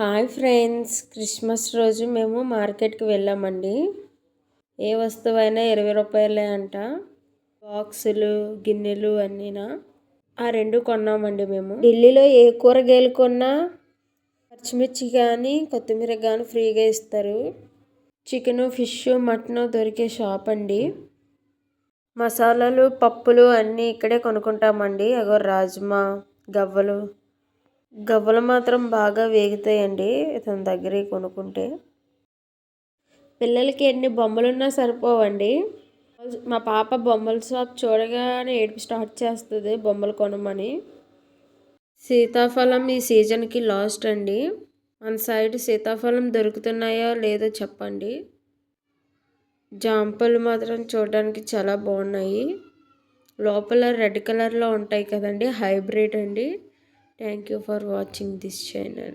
Hi friends, Christmas రోజు మేము మార్కెట్కి వెళ్ళామండి. ఏ వస్తువైనా 20 రూపాయలే అంట. బాక్సులు, గిన్నెలు అన్నీనా ఆ రెండు కొన్నామండి. మేము ఢిల్లీలో ఏ కూరగాయలు కొన్నా పచ్చిమిర్చి కానీ కొత్తిమీర కానీ ఫ్రీగా ఇస్తారు. చికెను, ఫిష్, మటన్ దొరికే షాప్ అండి. మసాలాలు, పప్పులు అన్నీ ఇక్కడే కొనుక్కుంటామండి. అగో రాజ్మా, గవ్వలు మాత్రం బాగా వేగుతాయండి ఇతని దగ్గర కొనుక్కుంటే. పిల్లలకి ఎన్ని బొమ్మలున్నా సరిపోవండి. మా పాప బొమ్మల షాప్ చూడగానే ఏడుపు స్టార్ట్ చేస్తుంది బొమ్మలు కొనమని. సీతాఫలం ఈ సీజన్కి లాస్ట్ అండి. మన సైడ్ సీతాఫలం దొరుకుతున్నాయో లేదో చెప్పండి. జాంపళ్ళు మాత్రం చూడడానికి చాలా బాగున్నాయి. లోపల రెడ్ కలర్లో ఉంటాయి కదండి, హైబ్రిడ్ అండి. Thank you for watching this channel.